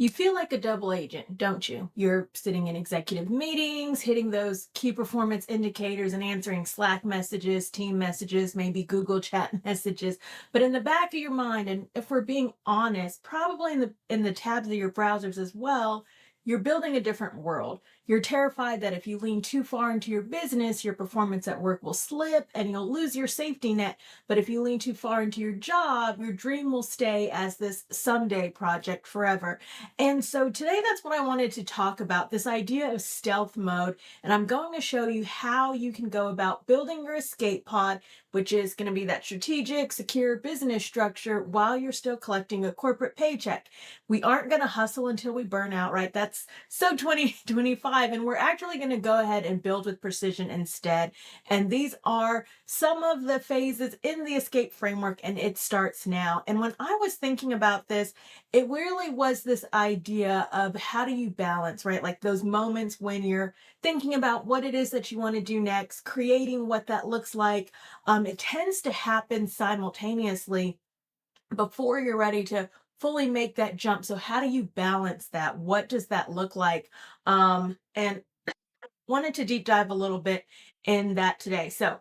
You feel like a double agent, don't you? You're sitting in executive meetings, hitting those key performance indicators and answering Slack messages, team messages, maybe Google chat messages. But in the back of your mind, and if we're being honest, probably in the tabs of your browsers as well, you're building a different world. You're terrified that if you lean too far into your business, your performance at work will slip and you'll lose your safety net. But if you lean too far into your job, your dream will stay as this someday project forever. And so today that's what I wanted to talk about, this idea of stealth mode. And I'm going to show you how you can go about building your escape pod, which is going to be that strategic, secure business structure while you're still collecting a corporate paycheck. We aren't going to hustle until we burn out, right? That's so 2025. And we're actually going to go ahead and build with precision instead. And these are some of the phases in the escape framework, and it starts now. And when I was thinking about this, it really was this idea of how do you balance, right? Like those moments when you're thinking about what it is that you want to do next, creating what that looks like. It tends to happen simultaneously before you're ready to fully make that jump. So how do you balance that? What does that look like? And wanted to deep dive a little bit in that today. So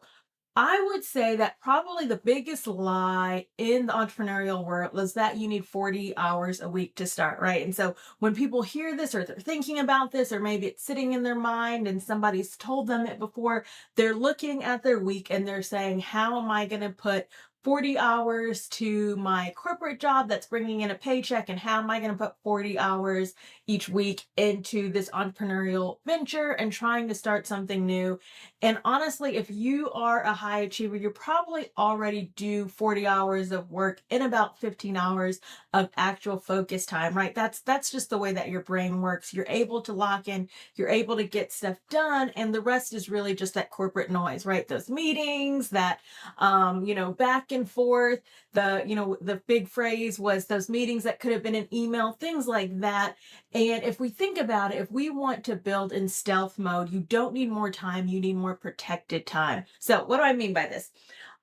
I would say that probably the biggest lie in the entrepreneurial world is that you need 40 hours a week to start, right? And so when people hear this or they're thinking about this, or maybe it's sitting in their mind and somebody's told them it before, they're looking at their week and they're saying, how am I going to put 40 hours to my corporate job that's bringing in a paycheck? And how am I going to put 40 hours each week into this entrepreneurial venture and trying to start something new? And honestly, if you are a high achiever, you probably already do 40 hours of work in about 15 hours of actual focus time, right? That's just the way that your brain works. You're able to lock in, you're able to get stuff done, and the rest is really just that corporate noise, right? Those meetings, that back and forth. The big phrase was those meetings that could have been an email, things like that. And if we think about it, if we want to build in stealth mode, you don't need more time, you need more protected time. So, what do I mean by this?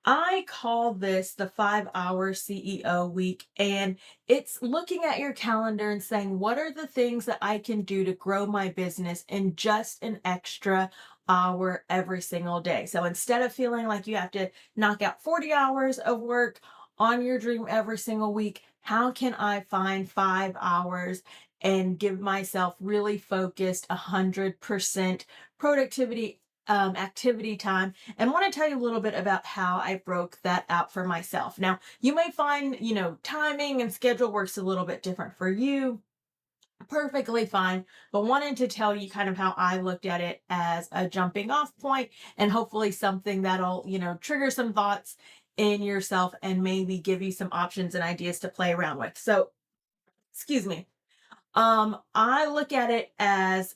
I call this the 5 hour CEO week, and it's looking at your calendar and saying, what are the things that I can do to grow my business in just an extra hour every single day? So instead of feeling like you have to knock out 40 hours of work on your dream every single week, how can I find 5 hours and give myself really focused 100% productivity activity time? And want to tell you a little bit about how I broke that out for myself. Now, you may find, timing and schedule works a little bit different for you. Perfectly fine, but wanted to tell you kind of how I looked at it as a jumping off point and hopefully something that'll, trigger some thoughts in yourself and maybe give you some options and ideas to play around with. So, excuse me. I look at it as,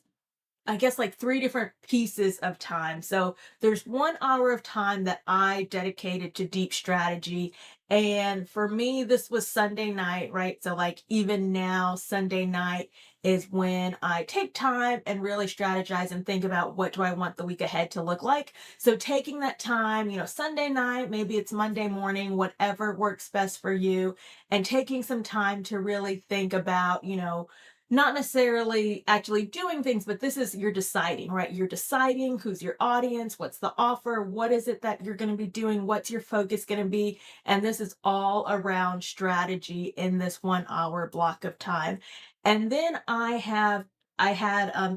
I guess, like three different pieces of time. So there's 1 hour of time that I dedicated to deep strategy. And for me, this was Sunday night, right? So, like, even now, Sunday night is when I take time and really strategize and think about what do I want the week ahead to look like. So, taking that time, Sunday night, maybe it's Monday morning, whatever works best for you, and taking some time to really think about, not necessarily actually doing things, but this is you're deciding, right? You're deciding who's your audience, what's the offer, what is it that you're going to be doing, what's your focus going to be. And this is all around strategy in this 1 hour block of time. And then I had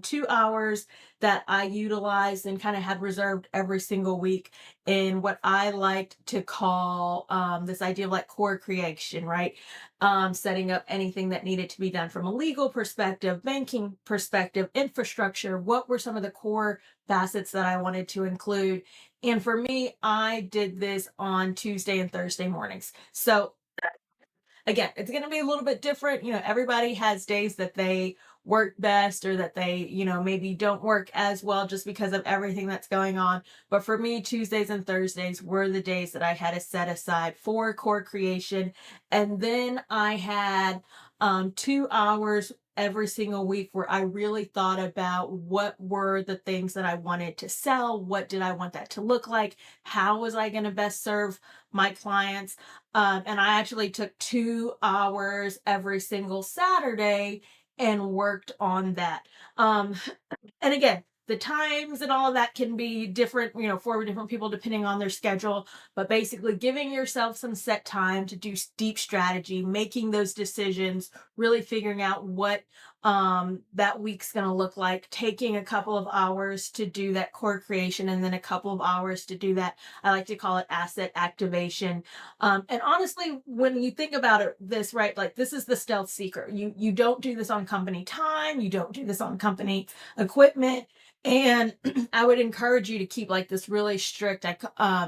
2 hours that I utilized and kind of had reserved every single week in what I liked to call this idea of like core creation, right? Setting up anything that needed to be done from a legal perspective, banking perspective, infrastructure. What were some of the core facets that I wanted to include? And for me, I did this on Tuesday and Thursday mornings. So again, it's going to be a little bit different. Everybody has days that they work best or that they, maybe don't work as well just because of everything that's going on. But for me, Tuesdays and Thursdays were the days that I had to set aside for core creation. And then I had 2 hours every single week where I really thought about what were the things that I wanted to sell, what did I want that to look like, how was I going to best serve my clients. And I actually took 2 hours every single Saturday and worked on that. Um, and again, the times and all of that can be different, for different people depending on their schedule. But basically, giving yourself some set time to do deep strategy, making those decisions, really figuring out what that week's going to look like, taking a couple of hours to do that core creation, and then a couple of hours to do that. I like to call it asset activation. And honestly, when you think about it, this right, like this is the stealth seeker. You don't do this on company time. You don't do this on company equipment. And I would encourage you to keep like this really strict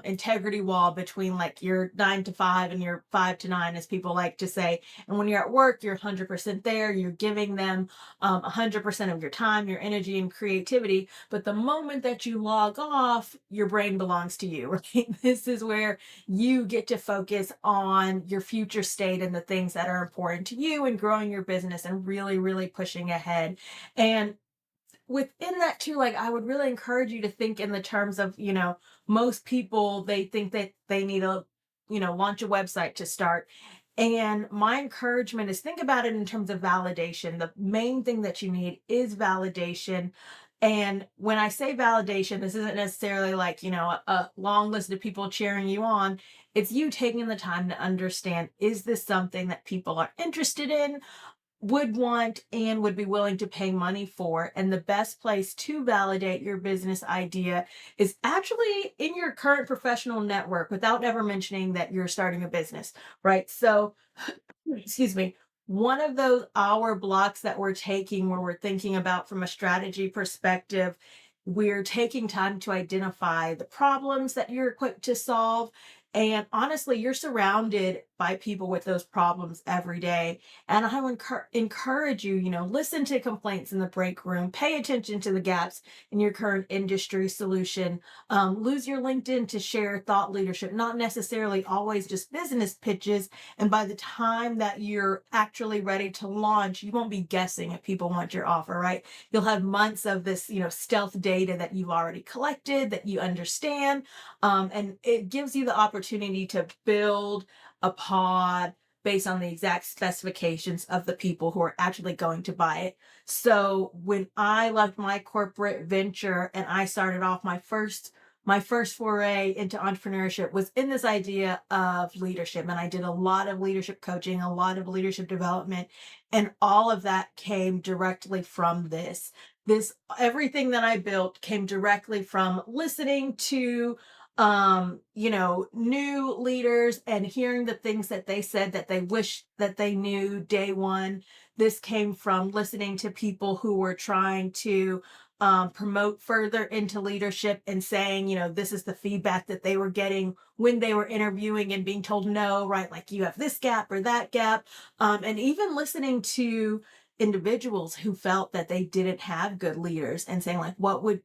integrity wall between like your 9 to 5 and your 5 to 9, as people like to say. And when you're at work, you're 100% there. You're giving them 100% of your time, your energy, and creativity. But the moment that you log off, your brain belongs to you, right? This is where you get to focus on your future state and the things that are important to you and growing your business and really, really pushing ahead. And within that too, like I would really encourage you to think in the terms of, most people, they think that they need a, launch a website to start. And my encouragement is think about it in terms of validation. The main thing that you need is validation. And when I say validation, this isn't necessarily like, a long list of people cheering you on. It's you taking the time to understand, is this something that people are interested in, would want, and would be willing to pay money for? And the best place to validate your business idea is actually in your current professional network without ever mentioning that you're starting a business, right? So, excuse me, one of those hour blocks that we're taking where we're thinking about from a strategy perspective, we're taking time to identify the problems that you're equipped to solve. And honestly, you're surrounded by people with those problems every day. And I would encourage you, listen to complaints in the break room, pay attention to the gaps in your current industry solution, lose your LinkedIn to share thought leadership, not necessarily always just business pitches. And by the time that you're actually ready to launch, you won't be guessing if people want your offer, right? You'll have months of this, stealth data that you've already collected, that you understand. And it gives you the opportunity to build a pod based on the exact specifications of the people who are actually going to buy it. So when I left my corporate venture and I started off my first foray into entrepreneurship was in this idea of leadership. And I did a lot of leadership coaching, a lot of leadership development, and all of that came directly from this. Everything that I built came directly from listening to new leaders and hearing the things that they said that they wish that they knew day one. This came from listening to people who were trying to promote further into leadership and saying, this is the feedback that they were getting when they were interviewing and being told no, right? Like you have this gap or that gap. And even listening to individuals who felt that they didn't have good leaders and saying like, what would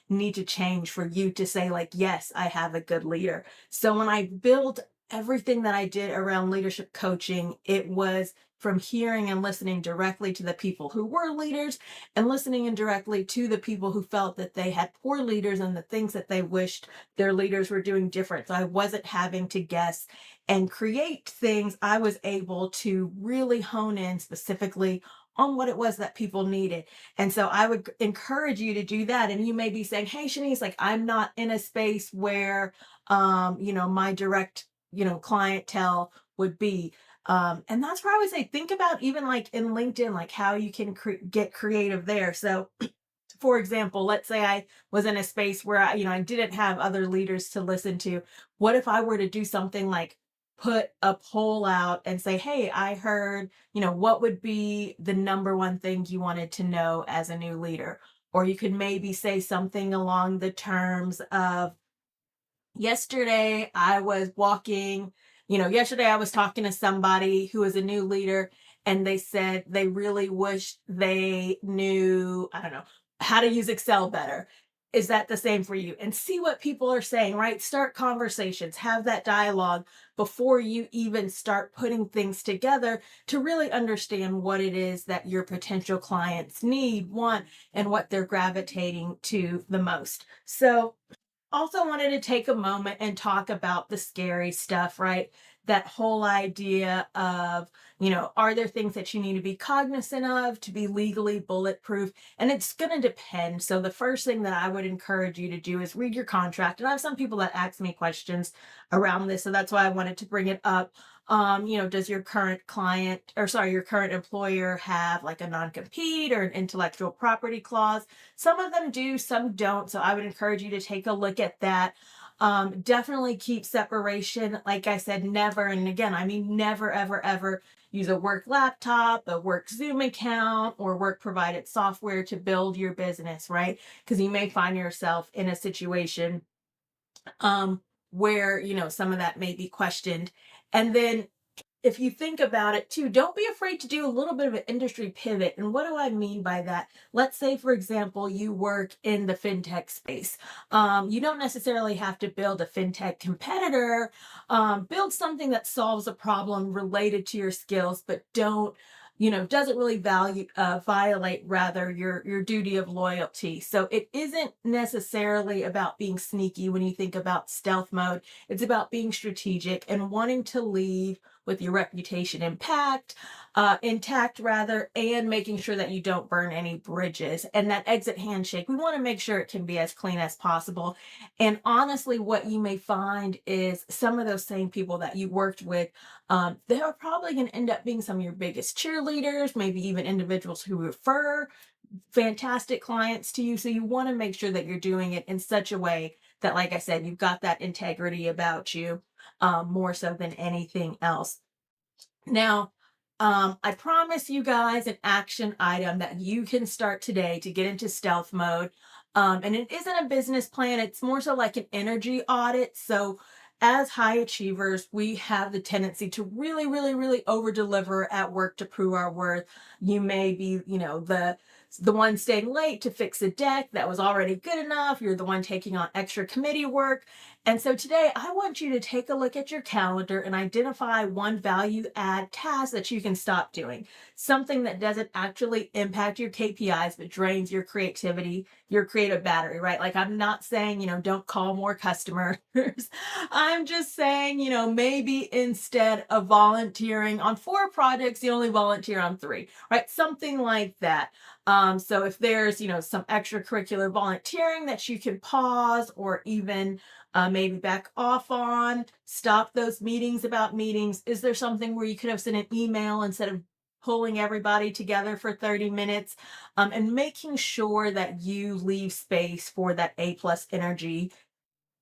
need to change for you to say like, yes, I have a good leader. So when I built everything that I did around leadership coaching, it was from hearing and listening directly to the people who were leaders and listening indirectly to the people who felt that they had poor leaders and the things that they wished their leaders were doing different. So I wasn't having to guess and create things. I was able to really hone in specifically on what it was that people needed. And so I would encourage you to do that. And you may be saying, hey, Chenise, like I'm not in a space where, my direct, clientele would be. And that's where I would say, think about even like in LinkedIn, like how you can get creative there. So for example, let's say I was in a space where I didn't have other leaders to listen to. What if I were to do something like put a poll out and say, hey, I heard, what would be the number one thing you wanted to know as a new leader? Or you could maybe say something along the terms of, yesterday I was talking to somebody who is a new leader, and they said they really wish they knew, I don't know, how to use Excel better. Is that the same for you? And see what people are saying, right? Start conversations, have that dialogue before you even start putting things together to really understand what it is that your potential clients need, want, and what they're gravitating to the most. So also wanted to take a moment and talk about the scary stuff, right? that whole idea of, are there things that you need to be cognizant of to be legally bulletproof? And it's going to depend. So the first thing that I would encourage you to do is read your contract. And I have some people that ask me questions around this, so that's why I wanted to bring it up. Does your current client, or sorry, your current employer have like a non-compete or an intellectual property clause? Some of them do, some don't. So I would encourage you to take a look at that. Definitely keep separation. Like I said, never, and again, I mean never, ever, ever use a work laptop, a work Zoom account, or work provided software to build your business, right? Because you may find yourself in a situation where, some of that may be questioned. And then if you think about it too, don't be afraid to do a little bit of an industry pivot. And what do I mean by that? Let's say, for example, you work in the fintech space. You don't necessarily have to build a fintech competitor. Build something that solves a problem related to your skills, but doesn't really violate rather your duty of loyalty. So it isn't necessarily about being sneaky when you think about stealth mode. It's about being strategic and wanting to leave with your reputation intact rather, and making sure that you don't burn any bridges. And that exit handshake, we want to make sure it can be as clean as possible. And honestly, what you may find is some of those same people that you worked with, they are probably going to end up being some of your biggest cheerleaders, maybe even individuals who refer fantastic clients to you. So you want to make sure that you're doing it in such a way that, like I said, you've got that integrity about you, more so than anything else. Now, I promise you guys an action item that you can start today to get into stealth mode. And it isn't a business plan, it's more so like an energy audit. So, as high achievers, we have the tendency to really, really, really over deliver at work to prove our worth. You may be, the one staying late to fix a deck that was already good enough. You're the one taking on extra committee work. And so today I want you to take a look at your calendar and identify one value add task that you can stop doing. Something that doesn't actually impact your KPIs, but drains your creativity, your creative battery, right? Like I'm not saying, don't call more customers. I'm just saying, maybe instead of volunteering on 4 projects, you only volunteer on 3, right? Something like that. So if there's, some extracurricular volunteering that you can pause or even maybe back off on, stop those meetings about meetings. Is there something where you could have sent an email instead of pulling everybody together for 30 minutes, and making sure that you leave space for that A+ energy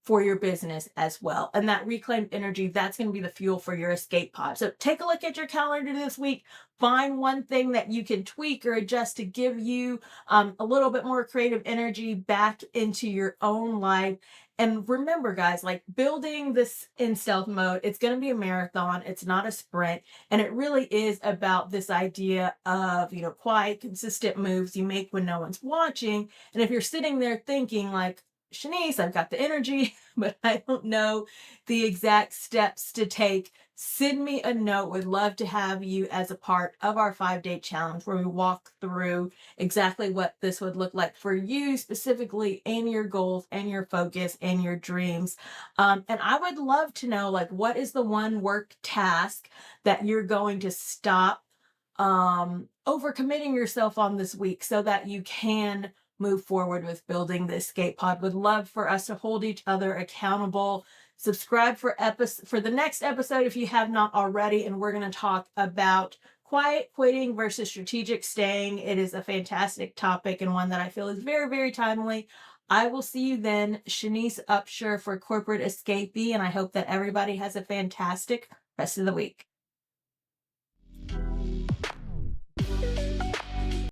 for your business as well. And that reclaimed energy, that's going to be the fuel for your escape pod. So take a look at your calendar this week. Find one thing that you can tweak or adjust to give you a little bit more creative energy back into your own life. And remember, guys, like building this in stealth mode, it's going to be a marathon. It's not a sprint. And it really is about this idea of, quiet, consistent moves you make when no one's watching. And if you're sitting there thinking like, Chenise, I've got the energy, but I don't know the exact steps to take, send me a note. Would love to have you as a part of our 5-day challenge where we walk through exactly what this would look like for you specifically, and your goals and your focus and your dreams. And I would love to know, like, what is the one work task that you're going to stop overcommitting yourself on this week so that you can move forward with building the escape pod. Would love for us to hold each other accountable. Subscribe for the next episode if you have not already, and we're going to talk about quiet quitting versus strategic staying. It is a fantastic topic and one that I feel is very, very timely. I will see you then. Chenise Upshur for Corporate E.S.C.A.P.E, and I hope that everybody has a fantastic rest of the week.